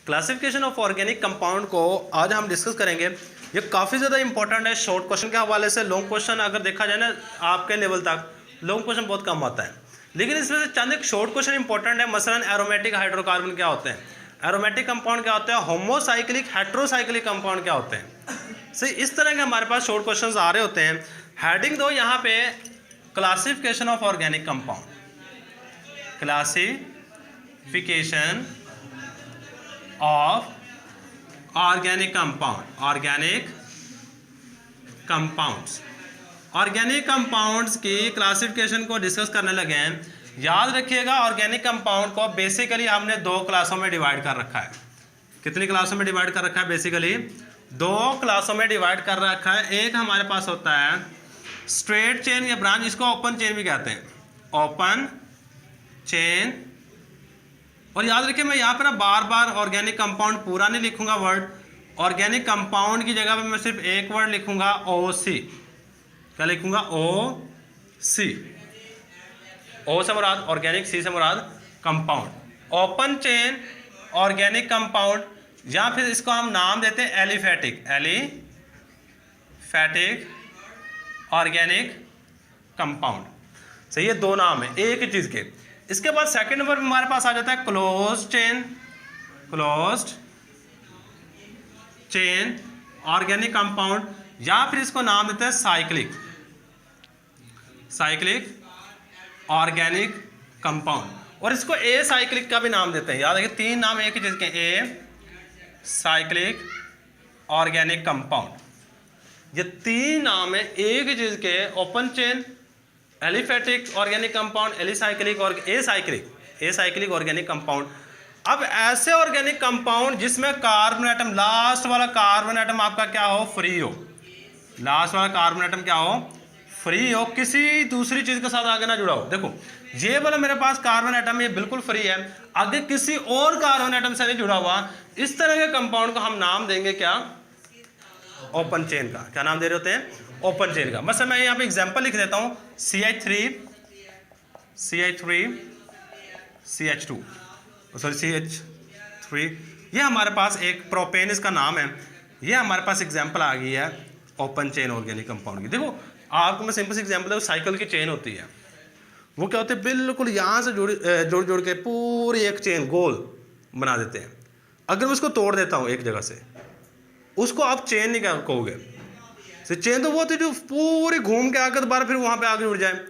Classification of organic compound को आज हम डिस्कस करेंगे। ये काफ़ी ज़्यादा इंपॉर्टेंट है शॉर्ट क्वेश्चन के हवाले से। लॉन्ग क्वेश्चन अगर देखा जाए ना आपके लेवल तक लॉन्ग क्वेश्चन बहुत कम आता है, लेकिन इसमें से चंद एक शॉर्ट क्वेश्चन इंपॉर्टेंट है। मसलन एरोमेटिक हाइड्रोकार्बन क्या होते हैं, एरोमेटिक कंपाउंड क्या होते हैं, होमोसाइक्लिक हेट्रोसाइक्लिक कंपाउंड क्या होते हैं। सही इस तरह के हमारे पास शॉर्ट क्वेश्चन आ रहे होते हैं। हेडिंग दो यहाँ पे classification of organic compound, classification of organic compound, organic compounds. Organic compounds की क्लासिफिकेशन को डिस्कस करने लगे हैं। याद रखिएगा ऑर्गेनिक कंपाउंड को बेसिकली हमने दो क्लासों में डिवाइड कर रखा है। कितनी क्लासों में डिवाइड कर रखा है? बेसिकली दो क्लासों में डिवाइड कर रखा है। एक हमारे पास होता है स्ट्रेट चेन या ब्रांच, इसको ओपन चेन भी कहते हैं, ओपन चेन। और याद रखिए मैं यहाँ पर ना बार बार ऑर्गेनिक कंपाउंड पूरा नहीं लिखूंगा वर्ड। ऑर्गेनिक कंपाउंड की जगह पे मैं सिर्फ एक वर्ड लिखूंगा, OC। क्या लिखूंगा? OC। O से मुराद ऑर्गेनिक, C से मुराद compound. Open chain organic compound, या फिर इसको हम नाम देते हैं एलिफेटिक, एलिफेटिक ऑर्गेनिक कंपाउंड। सही, ये दो नाम है एक ही चीज के। इसके बाद सेकंड नंबर हमारे पास आ जाता है closed chain, closed chain organic compound, या फिर इसको नाम देते हैं साइक्लिक, साइक्लिक ऑर्गेनिक कंपाउंड। और इसको ए साइक्लिक का भी नाम देते हैं। याद रखिए तीन नाम एक ही चीज के, ए साइक्लिक ऑर्गेनिक कंपाउंड। ये तीन नाम है एक ही चीज के, open chain, aliphatic organic compound, alicyclic और ए साइक्लिक ऑर्गेनिक कंपाउंड। अब ऐसे ऑर्गेनिक कंपाउंड जिसमें कार्बन एटम, लास्ट वाला कार्बन एटम आपका क्या हो? फ्री हो। लास्ट वाला कार्बन एटम क्या हो? फ्री हो, किसी दूसरी चीज के साथ आगे ना जुड़ा हो। देखो ये वाला मेरे पास कार्बन एटम ये बिल्कुल फ्री है, आगे किसी और कार्बन एटम से नहीं जुड़ा हुआ। इस तरह के कंपाउंड को हम नाम देंगे क्या? ओपन चेन का। क्या नाम दे रहे होते हैं? ओपन चेन का। बस मैं यहाँ पे एग्जांपल लिख देता हूँ, CH3 CH2 सॉरी CH3, ये हमारे पास एक प्रोपेन इसका नाम है। ये हमारे पास एग्जांपल आ गई है ओपन चेन ऑर्गेनिक कंपाउंड की। देखो आपको मैं सिंपल से एग्जांपल दूं, साइकिल की चेन होती है, वो क्या होते हैं बिल्कुल यहाँ से जोड़ के पूरी एक चेन गोल बना देते हैं। अगर मैं उसको तोड़ देता हूँ एक जगह से, उसको आप चेन नहीं कहोगे। चेन तो वो होती है जो पूरी घूम के आकर दोबारा फिर वहाँ पे आगे जुड़ जाए।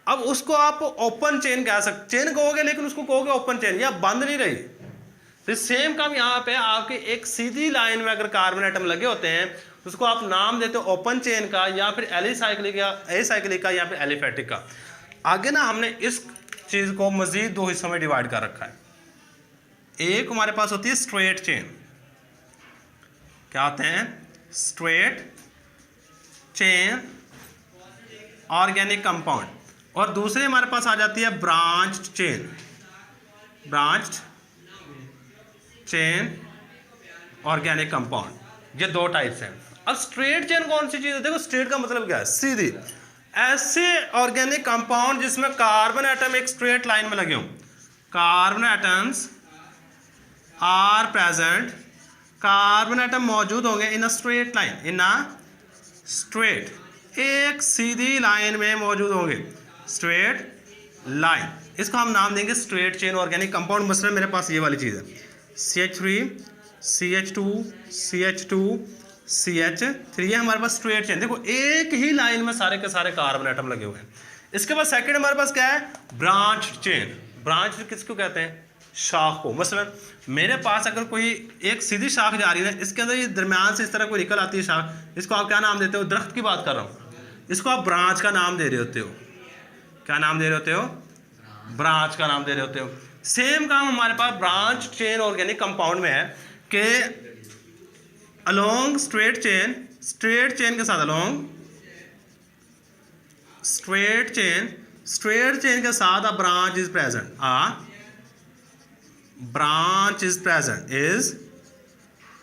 अब उसको आप ओपन चेन कह सकते, चेन कहोगे लेकिन उसको कहोगे ओपन चेन, या बंद नहीं रही। फिर सेम काम यहाँ पे आपके एक सीधी लाइन में अगर कार्बन एटम लगे होते हैं, उसको आप नाम देते हो ओपन चेन का, या फिर एलिसाइक्लिक या एसाइक्लिक का, या फिर एलिफेटिक का। आगे ना हमने इस चीज को मजीद दो हिस्सों में डिवाइड कर रखा है। एक हमारे पास होती है स्ट्रेट चेन, क्या होते हैं? Straight chain organic compound. और दूसरे हमारे पास आ जाती है branched chain, branched chain organic compound. ये दो टाइप्स हैं। अब स्ट्रेट चेन कौन सी चीज है? देखो स्ट्रेट का मतलब क्या है? सीधी। ऐसे ऑर्गेनिक कंपाउंड जिसमें कार्बन एटम एक स्ट्रेट लाइन में लगे हों, carbon atoms are present, carbon atom मौजूद होंगे in a straight line, in a straight, एक सीधी लाइन में मौजूद होंगे, स्ट्रेट लाइन। इसको हम नाम देंगे स्ट्रेट चेन ऑर्गेनिक कंपाउंड। मसलन मेरे पास ये वाली चीज है, CH3 CH2 CH2 CH3, ये हमारे पास स्ट्रेट चेन। देखो एक ही लाइन में सारे के सारे कार्बन एटम लगे हुए हैं। इसके बाद सेकंड हमारे पास क्या है? Branch chain. ब्रांच किसको कहते हैं? शाख को। मसलन मेरे पास अगर कोई एक सीधी शाख जा रही है, इसके अंदर ये दरम्यान से इस तरह कोई निकल आती है शाख, इसको आप क्या नाम देते हो? दरख्त की बात कर रहा हूँ, इसको आप ब्रांच का नाम दे रहे होते हो। क्या नाम दे रहे होते हो? ब्रांच का नाम दे रहे होते हो। सेम काम हमारे पास ब्रांच चेन ऑर्गेनिक कंपाउंड में है कि along straight chain, straight chain के साथ अलोंग स्ट्रेट चेन के साथ a branch is present, branch is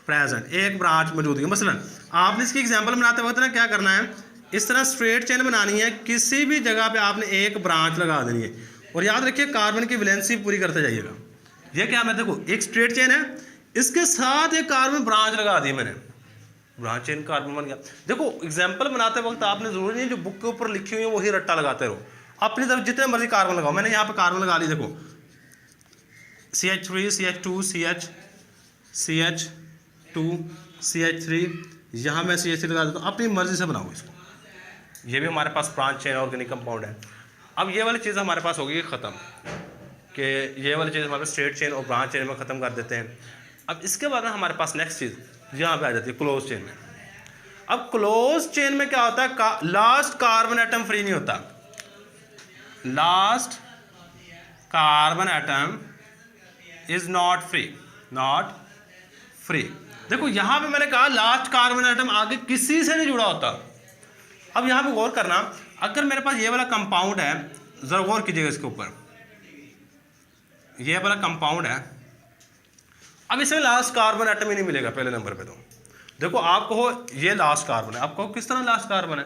present, एक ब्रांच मौजूद है। मसलन आपने इसकी एग्जांपल बनाते वक्त ना क्या करना है, इस तरह स्ट्रेट चेन बनानी है, किसी भी जगह पे आपने एक ब्रांच लगा देनी है। और याद रखिए कार्बन की वैलेंसी पूरी करते जाइएगा। ये क्या है, देखो एक स्ट्रेट चेन है, इसके साथ एक कार्बन ब्रांच लगा दी मैंने, ब्रांच चेन कार्बन बन गया। देखो एग्जाम्पल बनाते वक्त आपने जरूरी नहीं जो बुक के ऊपर लिखी हुई है वही रट्टा लगाते रहो, अपनी तरफ जितने मर्जी कार्बन लगाओ। मैंने यहाँ पे कार्बन लगा ली, देखो CH3 CH2 CH2 CH3, यहाँ मैं CH3 लगा देता हूँ, अपनी मर्जी से बनाओ इसको। ये भी हमारे पास ब्रांच चेन ऑर्गेनिक कंपाउंड है। अब ये वाली चीज़ हमारे पास होगी ख़त्म, कि ये वाली चीज़ हमारे पास स्ट्रेट चेन और ब्रांच चेन में ख़त्म कर देते हैं। अब इसके बाद में हमारे पास नेक्स्ट चीज़ यहाँ पे आ जाती है क्लोज चेन में। अब क्लोज चेन में क्या होता है, लास्ट कार्बन एटम फ्री नहीं होता, last carbon atom is not free. देखो यहाँ पे मैंने कहा लास्ट कार्बन एटम आगे किसी से नहीं जुड़ा होता। अब यहाँ पे गौर करना, अगर मेरे पास ये वाला कंपाउंड है, जरा गौर कीजिएगा इसके ऊपर, ये वाला कंपाउंड है, अब इसमें लास्ट कार्बन एटम ही नहीं मिलेगा पहले नंबर पे। तो देखो आप कहो ये लास्ट कार्बन है, आप कहो किस तरह लास्ट कार्बन है,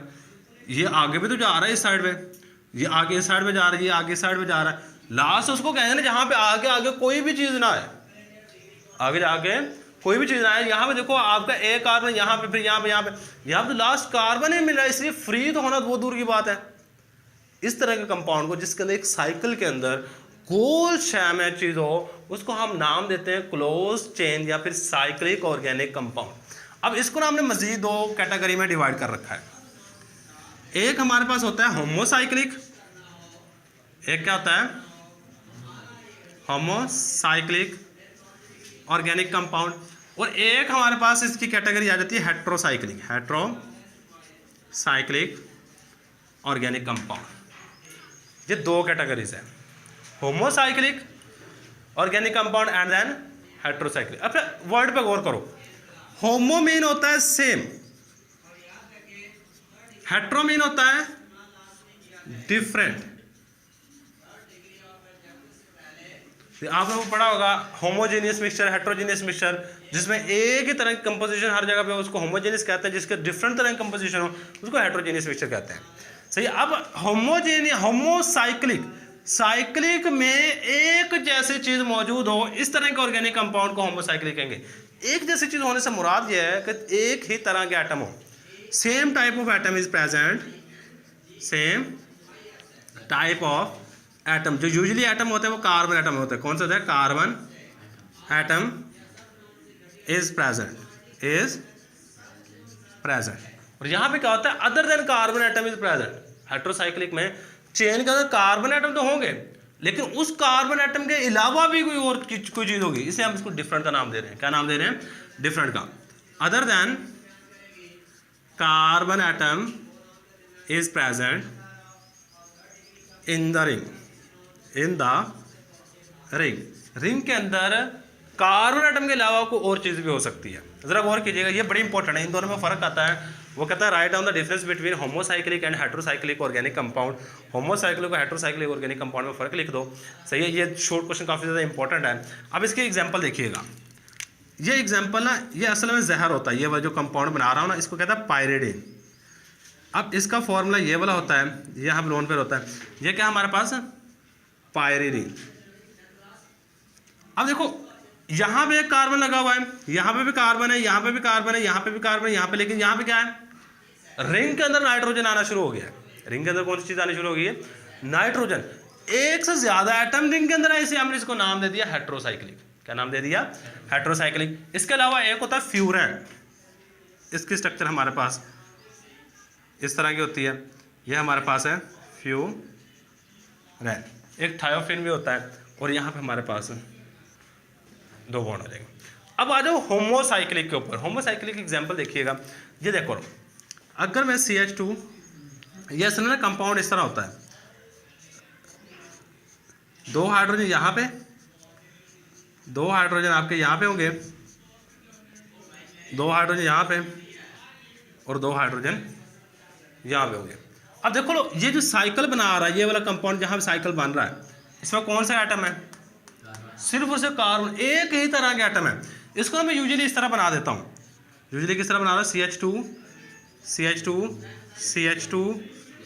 ये आगे भी तो जा रहा है इस साइड में, ये आगे इस साइड में जा रहा है, ये आगे इस साइड में जा रहा है, लास्ट उसको कहेंगे ना जहाँ पे आगे आगे कोई भी चीज़ ना है, आगे जाके कोई भी चीज़ ना है। यहाँ पे देखो आपका एक कार्बन यहाँ पे, फिर यहाँ पे तो लास्ट कार्बन ही मिल रहा है, इसलिए फ्री तो होना बहुत दूर की बात है। इस तरह के कंपाउंड को जिसके अंदर एक साइकिल के अंदर गोल शेप चीज हो उसको हम नाम देते हैं क्लोज चेन या फिर साइक्लिक ऑर्गेनिक कंपाउंड। अब इसको ना हमने मजीद दो कैटेगरी में डिवाइड कर रखा है। एक हमारे पास होता है होमोसाइक्लिक, एक क्या होता है होमोसाइक्लिक ऑर्गेनिक कंपाउंड, और एक हमारे पास इसकी कैटेगरी आ जाती है हेट्रोसाइक्लिक ऑर्गेनिक कंपाउंड। ये दो कैटेगरीज है, homocyclic organic compound and then heterocyclic. अब वर्ड पे गौर करो, होमो मीन होता है सेम, हेट्रो मीन होता है डिफरेंट। आप लोगों को पढ़ा होगा होमोजेनियस मिक्सचर, हेट्रोजेनियस मिक्सचर, जिसमें एक ही तरह की कंपोजिशन हर जगह पे उसको होमोजेनियस कहते हैं, जिसके डिफरेंट तरह की कंपोजिशन हो उसको हेट्रोजेनियस मिक्सचर कहते हैं। सही। अब होमोसाइक्लिक में एक जैसी चीज मौजूद हो, इस तरह के ऑर्गेनिक कंपाउंड को होमोसाइक्लिक कहेंगे। एक जैसी चीज होने से मुराद यह है कि एक ही तरह के एटम हो, same type of atom is present, same type of atom. जो यूजुअली एटम होते हैं वो कार्बन एटम होते हैं। कौन सा होता है, कार्बन एटम इज प्रेजेंट। और यहां पे क्या होता है, other than carbon atom is present. Heterocyclic में चेन के अंदर कार्बन एटम तो होंगे, लेकिन उस कार्बन एटम के अलावा भी कोई चीज होगी, इसे हम इसको डिफरेंट का नाम दे रहे हैं। क्या नाम दे रहे हैं, डिफरेंट का। Other than carbon atom is present in the ring के अंदर कार्बन एटम के अलावा कोई और चीज भी हो सकती है। जरा गौर कीजिएगा, ये बड़ी इंपॉर्टेंट है, इन दोनों में फर्क आता है। वो कहता है write down the difference between homocyclic and heterocyclic organic compound. Homocyclic और हेट्रोसाइक्लिक ऑर्गेनिक कंपाउंड में फर्क लिख दो। सही है, ये शॉर्ट क्वेश्चन काफ़ी ज़्यादा इंपॉर्टेंट है। अब इसके एग्जाम्पल देखिएगा, ये एग्जाम्पल ना ये असल में जहर होता है। ये वाला जो कंपाउंड बना रहा हूँ ना, इसको कहता है पायरिडीन। अब इसका फॉर्मूला ये वाला होता है, ये हम लोन पर होता है। ये क्या हमारे पास पायरिडीन। अब देखो यहाँ पे एक कार्बन लगा हुआ है, यहाँ पे भी कार्बन है, यहाँ पे भी कार्बन है, यहाँ पे भी कार्बन है, यहाँ पे, लेकिन यहाँ पे क्या है, रिंग के अंदर नाइट्रोजन आना शुरू हो गया है। रिंग के अंदर कौन सी चीज आनी शुरू हो गई है, नाइट्रोजन। एक से ज्यादा एटम रिंग के अंदर है, इसे हमने इसको नाम दे दिया हेट्रोसाइक्लिक। क्या नाम दे दिया, हेट्रोसाइक्लिक। इसके अलावा एक होता है फ्यूरेन। इसकी स्ट्रक्चर हमारे पास इस तरह की होती है, यह हमारे पास है फ्यूरेन। एक थायोफिन भी होता है, और यहाँ पे हमारे पास दो बॉन्ड हो जाएंगे। अब आ जाओ होमोसाइक्लिक के ऊपर। होमोसाइक्लिक एग्जांपल देखिएगा, ये देखो, अगर मैं CH2, ये असल में कंपाउंड इस तरह होता है, दो हाइड्रोजन यहाँ पे, दो हाइड्रोजन आपके यहाँ पे होंगे, दो हाइड्रोजन यहाँ पे और दो हाइड्रोजन यहाँ पे होंगे। अब देखो लो, ये जो साइकिल बना रहा है, ये वाला कंपाउंड जहाँ पे साइकिल बन रहा है, इसमें कौन सा एटम है, सिर्फ और सिर्फ कार्बन। एक ही तरह के एटम है। इसको मैं यूजुअली इस तरह बना देता हूँ। यूजुअली किस तरह बना रहा है,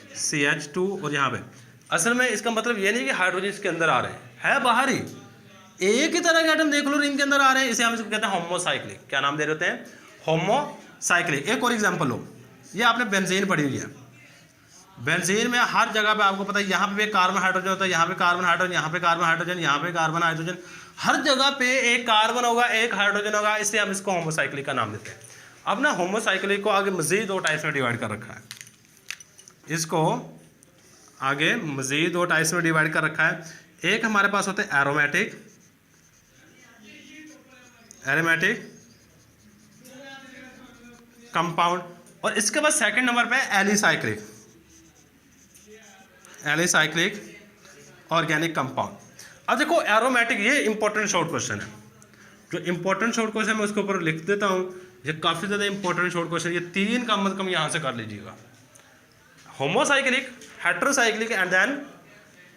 CH2 और यहाँ पे। असल में इसका मतलब ये नहीं कि हाइड्रोजन इसके अंदर आ रहे हैं, है बाहर ही, एक ही तरह के एटम देख लो रिंग के अंदर आ रहे हैं, इसे हम इसको कहते हैं होमोसाइक्लिक। क्या नाम दे रहे होते हैं? होमोसाइक्लिक। एक और एग्जांपल लो, ये आपने बेंजीन पढ़ी हुई है। बेंजीन में हर जगह पे आपको पता है यहाँ पे कार्बन हाइड्रोजन होता है, यहाँ पे कार्बन हाइड्रोजन, यहाँ पे कार्बन हाइड्रोजन, यहाँ पे कार्बन हाइड्रोजन, हर जगह पे एक कार्बन होगा, एक हाइड्रोजन होगा, इसलिए हम इसको होमोसाइक्लिक का नाम देते हैं। अब ना होमोसाइक्लिक को आगे मजीद 2 टाइप्स में डिवाइड कर रखा है, इसको आगे मजीद 2 टाइप्स में डिवाइड कर रखा है। एक हमारे पास होते हैं एरोमेटिक, कंपाउंड, और इसके बाद सेकंड नंबर पे एलिसाइक्लिक, ऑर्गेनिक कंपाउंड। अब देखो एरोमेटिक, ये इंपॉर्टेंट शॉर्ट क्वेश्चन है, जो इंपॉर्टेंट शॉर्ट क्वेश्चन मैं उसके ऊपर लिख देता हूँ, ये काफ़ी ज़्यादा इंपॉर्टेंट शॉर्ट क्वेश्चन, ये 3 कम से कम यहाँ से कर लीजिएगा, homocyclic, heterocyclic and then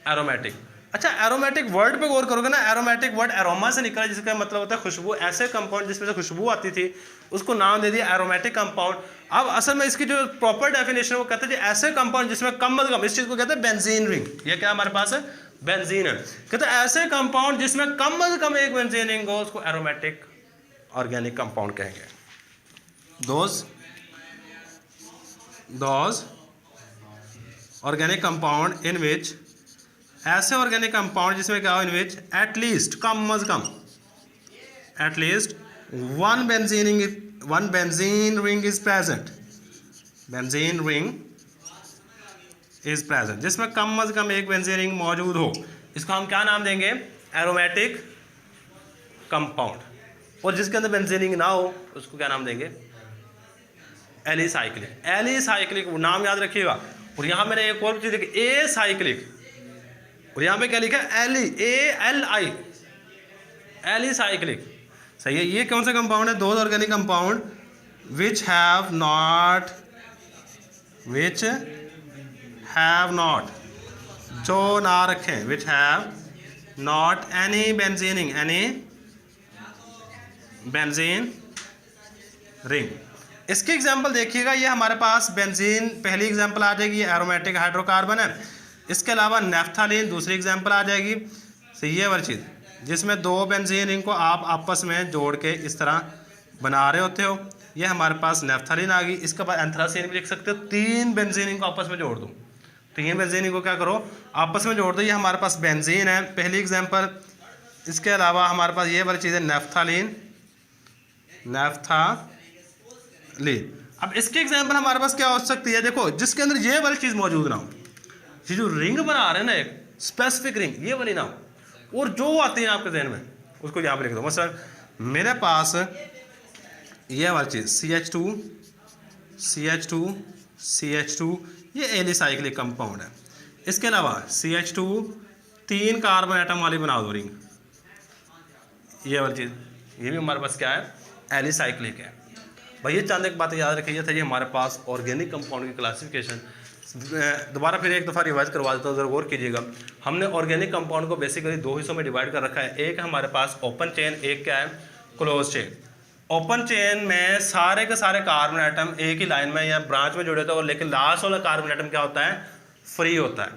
aromatic. अच्छा, एरोमेटिक वर्ड पे गौर करोगे ना, एरोमेटिक वर्ड एरोमा से निकला, जिसका मतलब होता है खुशबू। ऐसे कंपाउंड जिसमें से खुशबू आती थी उसको नाम दे दिया एरोमेटिक कंपाउंड। अब असल में इसकी जो प्रॉपर डेफिनेशन है वो कहते हैं ऐसे कंपाउंड जिसमें कम से कम, इस चीज़ को कहते हैं बेंजीन रिंग। ये क्या हमारे पास है? बेंजीन है। कहते हैं ऐसे कंपाउंड जिसमें कम से कम एक बेंजीन रिंग हो, उसको एरोमेटिक ऑर्गेनिक कंपाउंड कहेंगे। Those organic compound in which, ऐसे ऑर्गेनिक कंपाउंड जिसमें क्या हो, इन विच एटलीस्ट, कम अज कम, at least one benzene ring is present, benzene ring is present, जिसमें कम अज कम एक बेंजीन रिंग मौजूद हो, इसको हम क्या नाम देंगे? Aromatic compound. और जिसके अंदर बेंजीन रिंग ना हो उसको क्या नाम देंगे? एलिसाइक्लिक। एलिसाइक्लिक नाम याद रखिएगा। और यहाँ मैंने एक और चीज देखी, ए साइक्लिक, और यहाँ पे क्या लिखा है? ALI, alicyclic. सही है। ये कौन सा कंपाउंड है? दो organic compound which have not, जो ना रखें, which have not any benzene ring. इसकी एग्जांपल देखिएगा, ये हमारे पास बेंजीन पहली एग्जांपल आ जाएगी, एरोमेटिक हाइड्रोकार्बन है। इसके अलावा नेफ्थालीन दूसरी एग्जांपल आ जाएगी। सही है वाली चीज़, जिसमें 2 बेंजीन रिंग को आप आपस में जोड़ के इस तरह बना रहे होते हो, ये हमारे पास नेफ्थालीन आ गई। इसके बाद एंथ्रासीन भी लिख सकते हो। 3 बेंजीन रिंग को आपस में जोड़ दो, 3 बेंजीन रिंग को क्या करो? आपस में जोड़ दो। ये हमारे पास बेंजीन है, पहली एग्जाम्पल। इसके अलावा हमारे पास ये वाली चीज़ है नेफ्थालीन। अब इसकी एग्जाम्पल हमारे पास क्या हो सकती है? देखो, जिसके अंदर ये वाली चीज़ मौजूद ना हो, ये जो रिंग बना रहे हैं ना, एक स्पेसिफिक रिंग, ये वाली ना हो, और जो आती है आपके जहन में उसको यहाँ पे लिख दो। मसलन मेरे पास ये वाली चीज़ CH2, ये एलिसाइक्लिक कंपाउंड है। इसके अलावा CH2 3 कार्बन एटम वाली बना दो रिंग, ये वाली चीज़, ये भी हमारे पास क्या है? एलिसाइक्लिक है। भाई ये चंद एक बात याद रखिए, था जी हमारे पास ऑर्गेनिक कंपाउंड की क्लासिफिकेशन। दोबारा फिर एक दफ़ा रिवाइज करवा देता हूँ, ज़रा गौर कीजिएगा। हमने ऑर्गेनिक कंपाउंड को बेसिकली 2 हिस्सों में डिवाइड कर रखा है। एक हमारे पास ओपन चेन, एक क्या है? Close chain. ओपन चेन में सारे के सारे कार्बन आइटम एक ही लाइन में या ब्रांच में जुड़े होते हैं, और लेकिन लास्ट वाला कार्बन आइटम क्या होता है? फ्री होता है।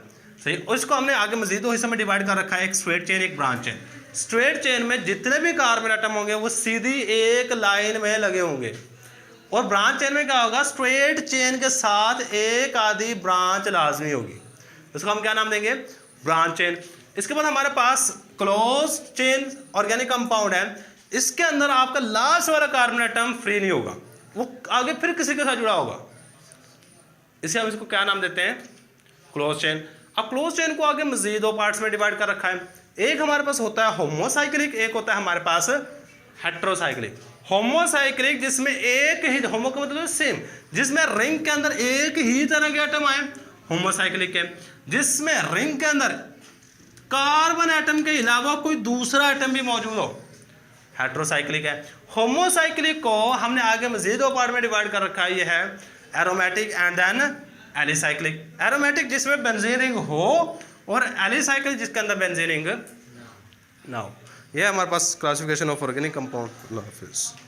सही। उसको हमने आगे मजीद 2 हिस्सों में डिवाइड कर रखा है, एक स्ट्रेट चेन, एक ब्रांच चेन। स्ट्रेट चेन में जितने भी कार्बन आइटम होंगे वो सीधी एक लाइन में लगे होंगे, और ब्रांच चेन में क्या होगा? स्ट्रेट चेन के साथ एक आधी ब्रांच लाजमी होगी, उसको हम क्या नाम देंगे? Branch chain. इसके बाद हमारे पास क्लोज चेन ऑर्गेनिक कंपाउंड है, इसके अंदर आपका लास्ट वाला कार्बन आइटम फ्री नहीं होगा, वो आगे फिर किसी के साथ जुड़ा होगा, इसे हम इसको क्या नाम देते हैं? Close chain. अब क्लोज चेन को आगे मजीद 2 पार्ट्स में डिवाइड कर रखा है। एक हमारे पास होता है होमोसाइक्लिक, एक होता है हमारे पास हेट्रोसाइक्लिक। होमोसाइक्लिक जिसमें एक ही, होमो का मतलब सेम, जिसमें रिंग के अंदर एक ही तरह के एटम आए, होमोसाइक्लिक है। जिसमें रिंग के अंदर कार्बन एटम के अलावा कोई दूसरा एटम भी मौजूद हो, हेट्रोसाइक्लिक है। होमोसाइक्लिक को हमने आगे मजीद 2 पार्ट में डिवाइड कर रखा है, ये है aromatic and then alicyclic. Aromatic जिसमें बेंजीन रिंग हो, और एलिसाइक्लिक जिसके अंदर बेंजीन रिंग ना हो। यह हमारे पास क्लासिफिकेशन ऑफ ऑर्गेनिक कंपाउंड। अल्लाह हाफिज़।